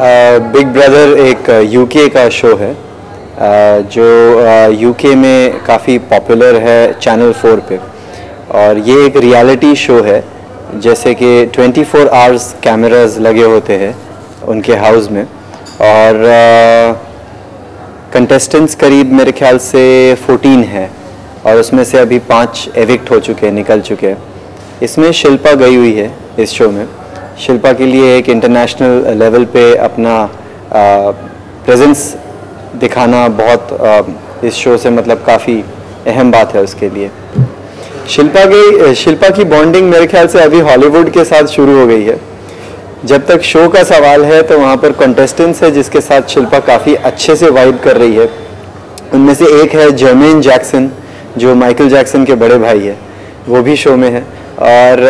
Big brother एक UK का show है जो यूके में काफ़ी पॉपुलर है चैनल 4 पे। और ये एक रियलिटी शो है, जैसे कि 24 आवर्स कैमरास लगे होते हैं उनके हाउस में, और कंटेस्टेंट्स करीब मेरे ख्याल से 14 है, और उसमें से अभी 5 एविक्ट हो चुके हैं, निकल चुके हैं। इसमें शिल्पा गई हुई है इस शो में। शिल्पा के लिए एक इंटरनेशनल लेवल पे अपना प्रेजेंस दिखाना बहुत इस शो से मतलब काफ़ी अहम बात है उसके लिए। शिल्पा की बॉन्डिंग मेरे ख्याल से अभी हॉलीवुड के साथ शुरू हो गई है। जब तक शो का सवाल है तो वहाँ पर कंटेस्टेंट्स है जिसके साथ शिल्पा काफ़ी अच्छे से वाइब कर रही है। उनमें से एक है जर्मेन जैक्सन, जो माइकल जैक्सन के बड़े भाई है, वो भी शो में है और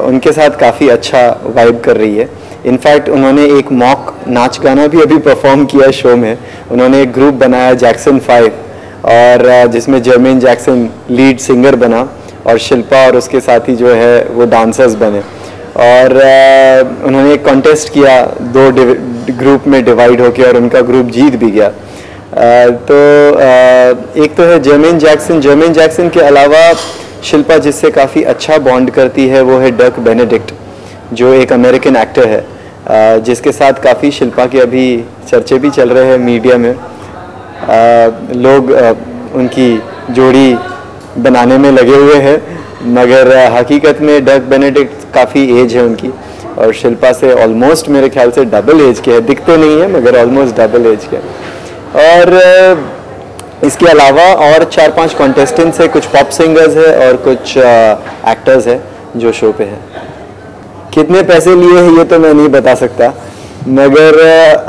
उनके साथ काफ़ी अच्छा वाइब कर रही है। इनफैक्ट उन्होंने एक मॉक नाच गाना भी अभी परफॉर्म किया शो में। उन्होंने एक ग्रुप बनाया जैक्सन 5, और जिसमें जर्मेन जैक्सन लीड सिंगर बना और शिल्पा और उसके साथी जो है वो डांसर्स बने। और उन्होंने एक कॉन्टेस्ट किया 2 ग्रुप में डिवाइड होकर, और उनका ग्रुप जीत भी गया। एक तो है जर्मेन जैक्सन के अलावा शिल्पा जिससे काफ़ी अच्छा बॉन्ड करती है वो है डक बेनेडिक्ट, जो एक अमेरिकन एक्टर है जिसके साथ काफ़ी शिल्पा के अभी चर्चे भी चल रहे हैं मीडिया में। लोग उनकी जोड़ी बनाने में लगे हुए हैं, मगर हकीकत में डक बेनेडिक्ट काफ़ी एज है उनकी, और शिल्पा से ऑलमोस्ट मेरे ख्याल से डबल एज के है। दिखते नहीं है मगर ऑलमोस्ट डबल एज के। और इसके अलावा और 4-5 कॉन्टेस्टेंट्स है, कुछ पॉप सिंगर्स है और कुछ एक्टर्स है जो शो पे है। कितने पैसे लिए हैं ये तो मैं नहीं बता सकता, मगर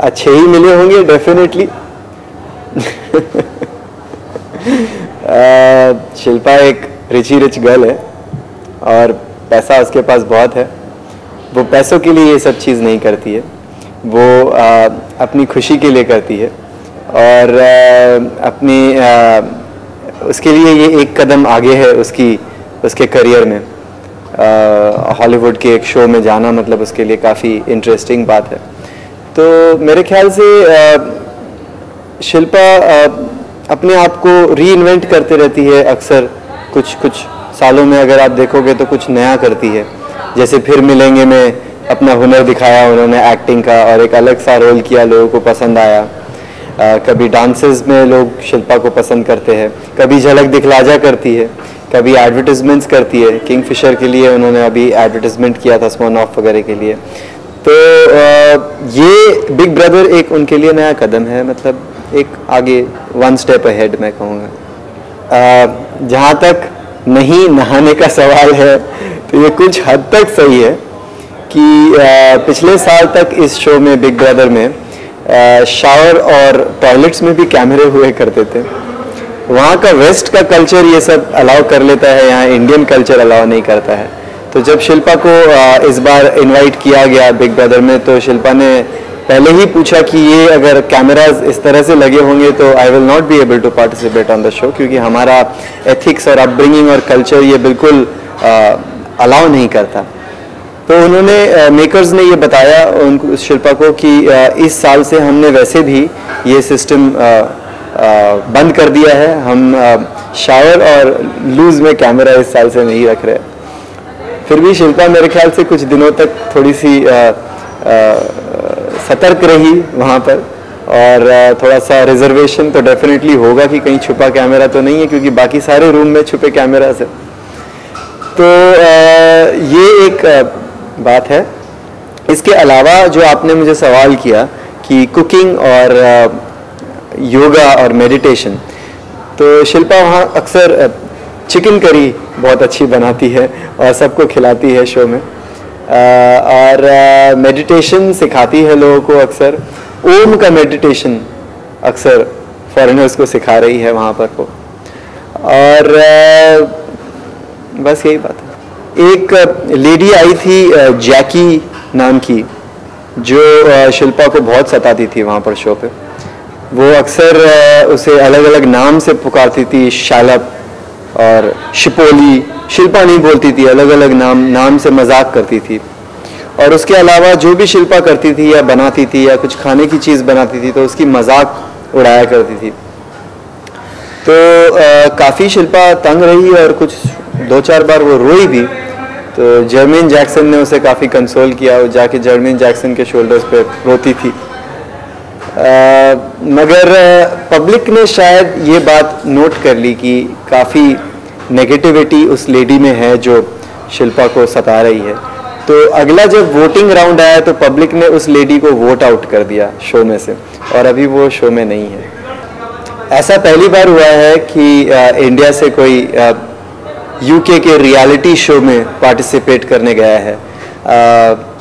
अच्छे ही मिले होंगे डेफिनेटली। शिल्पा एक रिच गर्ल है और पैसा उसके पास बहुत है। वो पैसों के लिए ये सब चीज़ नहीं करती है, वो अपनी खुशी के लिए करती है, और उसके लिए ये एक कदम आगे है उसके करियर में। हॉलीवुड के एक शो में जाना मतलब उसके लिए काफ़ी इंटरेस्टिंग बात है। तो मेरे ख्याल से शिल्पा अपने आप को री-इन्वेंट करते रहती है अक्सर। कुछ सालों में अगर आप देखोगे तो कुछ नया करती है। जैसे फिर मिलेंगे में अपना हुनर दिखाया उन्होंने एक्टिंग का, और एक अलग सा रोल किया, लोगों को पसंद आया। कभी डांसेस में लोग शिल्पा को पसंद करते हैं, कभी झलक दिखलाजा करती है, कभी एडवर्टिजमेंट्स करती है। किंगफिशर के लिए उन्होंने अभी एडवर्टिजमेंट किया था, स्मॉर्नॉफ वगैरह के लिए। तो ये बिग ब्रदर एक उनके लिए नया कदम है, मतलब एक आगे 1 स्टेप अहेड मैं कहूँगा। जहाँ तक नहीं नहाने का सवाल है तो ये कुछ हद तक सही है कि पिछले साल तक इस शो में बिग ब्रदर में शावर और टॉयलेट्स में भी कैमरे हुए करते थे। वहाँ का वेस्ट का कल्चर ये सब अलाउ कर लेता है, यहाँ इंडियन कल्चर अलाउ नहीं करता है। तो जब शिल्पा को इस बार इनवाइट किया गया बिग ब्रदर में, तो शिल्पा ने पहले ही पूछा कि ये अगर कैमराज इस तरह से लगे होंगे तो I will not be able to participate on the show, क्योंकि हमारा एथिक्स और अपब्रिंगिंग और कल्चर ये बिल्कुल अलाउ नहीं करता। तो उन्होंने मेकर्स ने ये बताया उनको, शिल्पा को, कि इस साल से हमने वैसे भी ये सिस्टम बंद कर दिया है। हम शावर और लूज में कैमरा इस साल से नहीं रख रहे। फिर भी शिल्पा मेरे ख्याल से कुछ दिनों तक थोड़ी सी सतर्क रही वहाँ पर, और थोड़ा सा रिजर्वेशन तो डेफिनेटली होगा कि कहीं छुपा कैमरा तो नहीं है, क्योंकि बाकी सारे रूम में छुपे कैमरास है। तो ये एक बात है। इसके अलावा जो आपने मुझे सवाल किया कि कुकिंग और योगा और मेडिटेशन, तो शिल्पा वहाँ अक्सर चिकन करी बहुत अच्छी बनाती है और सबको खिलाती है शो में, और मेडिटेशन सिखाती है लोगों को। अक्सर ओम का मेडिटेशन अक्सर फॉरेनर्स को सिखा रही है वहाँ पर वो। और बस यही बात है। एक लेडी आई थी जैकी नाम की, जो शिल्पा को बहुत सताती थी वहाँ पर शो पे। वो अक्सर उसे अलग अलग नाम से पुकारती थी, शालप और शिपोली। शिल्पा नहीं बोलती थी, अलग अलग नाम से मजाक करती थी। और उसके अलावा जो भी शिल्पा करती थी या बनाती थी या कुछ खाने की चीज़ बनाती थी तो उसकी मजाक उड़ाया करती थी। तो काफ़ी शिल्पा तंग रही और कुछ 2-4 बार वो रोई भी। तो जर्मेन जैक्सन ने उसे काफ़ी कंसोल किया, वो जाके जर्मेन जैक्सन के शोल्डर्स पे रोती थी। मगर पब्लिक ने शायद ये बात नोट कर ली कि काफ़ी नेगेटिविटी उस लेडी में है जो शिल्पा को सता रही है। तो अगला जब वोटिंग राउंड आया तो पब्लिक ने उस लेडी को वोट आउट कर दिया शो में से, और अभी वो शो में नहीं है। ऐसा पहली बार हुआ है कि इंडिया से कोई यूके के रियलिटी शो में पार्टिसिपेट करने गया है।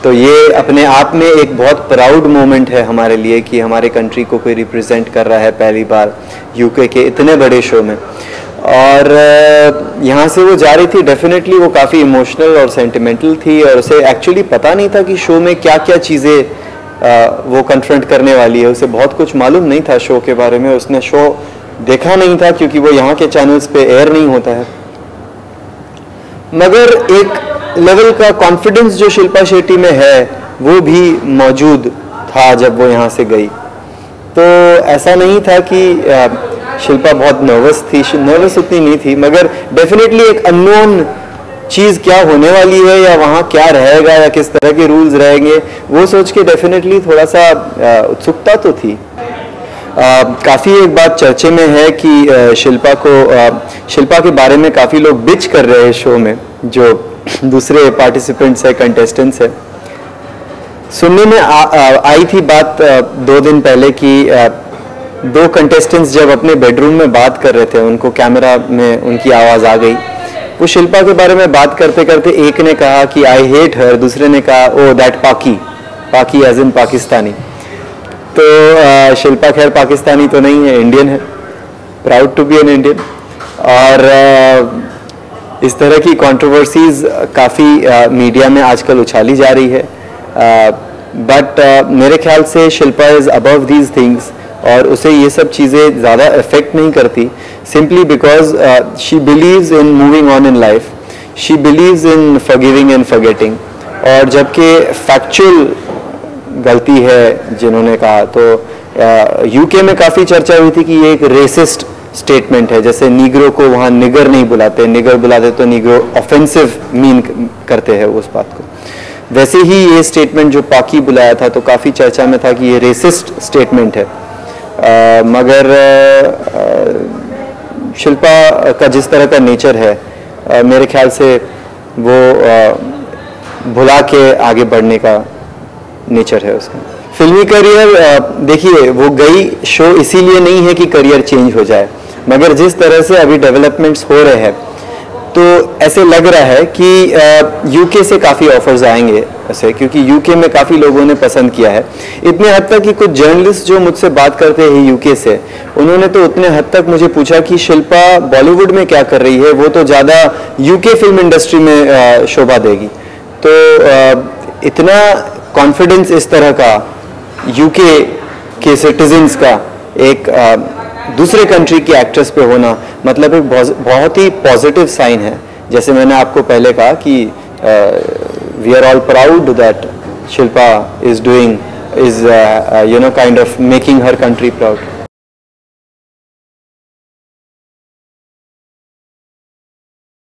तो ये अपने आप में एक बहुत प्राउड मोमेंट है हमारे लिए कि हमारे कंट्री को कोई रिप्रेजेंट कर रहा है पहली बार यूके के इतने बड़े शो में। और यहाँ से वो जा रही थी, डेफिनेटली वो काफ़ी इमोशनल और सेंटिमेंटल थी, और उसे एक्चुअली पता नहीं था कि शो में क्या क्या चीज़ें वो कन्फ्रंट करने वाली है। उसे बहुत कुछ मालूम नहीं था शो के बारे में, उसने शो देखा नहीं था क्योंकि वो यहाँ के चैनल्स पे एयर नहीं होता है। मगर एक लेवल का कॉन्फिडेंस जो शिल्पा शेट्टी में है वो भी मौजूद था जब वो यहाँ से गई। तो ऐसा नहीं था कि शिल्पा बहुत नर्वस थी, नर्वस उतनी नहीं थी, मगर डेफिनेटली एक अननोन चीज़ क्या होने वाली है या वहाँ क्या रहेगा या किस तरह के रूल्स रहेंगे वो सोच के डेफिनेटली थोड़ा सा उत्सुकता तो थी। काफ़ी एक बात चर्चे में है कि शिल्पा के बारे में काफ़ी लोग बिच कर रहे हैं शो में, जो दूसरे पार्टिसिपेंट्स है, कंटेस्टेंट्स है। सुनने में आई थी बात 2 दिन पहले कि 2 कंटेस्टेंट्स जब अपने बेडरूम में बात कर रहे थे, उनको कैमरा में उनकी आवाज़ आ गई। वो शिल्पा के बारे में बात करते करते एक ने कहा कि आई हेट हर, दूसरे ने कहा oh that Paki as in Pakistani. तो शिल्पा खैर पाकिस्तानी तो नहीं है, इंडियन है, proud to be an Indian. और इस तरह की कंट्रोवर्सीज काफ़ी मीडिया में आजकल उछाली जा रही है। बट मेरे ख्याल से Shilpa is above these things, और उसे ये सब चीज़ें ज़्यादा इफेक्ट नहीं करती, simply because she believes in moving on in life, she believes in forgiving and forgetting. और जबकि फैक्चुअल गलती है जिन्होंने कहा, तो यूके में काफ़ी चर्चा हुई थी कि ये एक रेसिस्ट स्टेटमेंट है। जैसे नीग्रो को वहाँ निगर नहीं बुलाते, निगर बुलाते तो नीग्रो ऑफेंसिव मीन करते हैं उस बात को। वैसे ही ये स्टेटमेंट जो पाकी बुलाया था तो काफ़ी चर्चा में था कि ये रेसिस्ट स्टेटमेंट है। मगर शिल्पा का जिस तरह का नेचर है, मेरे ख्याल से वो भुला के आगे बढ़ने का नेचर है उसका। फिल्मी करियर, देखिए वो गई शो इसीलिए नहीं है कि करियर चेंज हो जाए, मगर जिस तरह से अभी डेवलपमेंट्स हो रहे हैं तो ऐसे लग रहा है कि यूके से काफ़ी ऑफर्स आएंगे ऐसे, क्योंकि यूके में काफ़ी लोगों ने पसंद किया है। इतने हद तक कि कुछ जर्नलिस्ट जो मुझसे बात करते हैं यूके से, उन्होंने तो उतने हद तक मुझे पूछा कि शिल्पा बॉलीवुड में क्या कर रही है, वो तो ज़्यादा यूके फिल्म इंडस्ट्री में शोभा देगी। तो इतना कॉन्फिडेंस इस तरह का यूके के सिटीजन्स का एक दूसरे कंट्री की एक्ट्रेस पे होना, मतलब एक बहुत ही पॉजिटिव साइन है। जैसे मैंने आपको पहले कहा कि we are all proud that Shilpa is doing, is kind of making her country proud.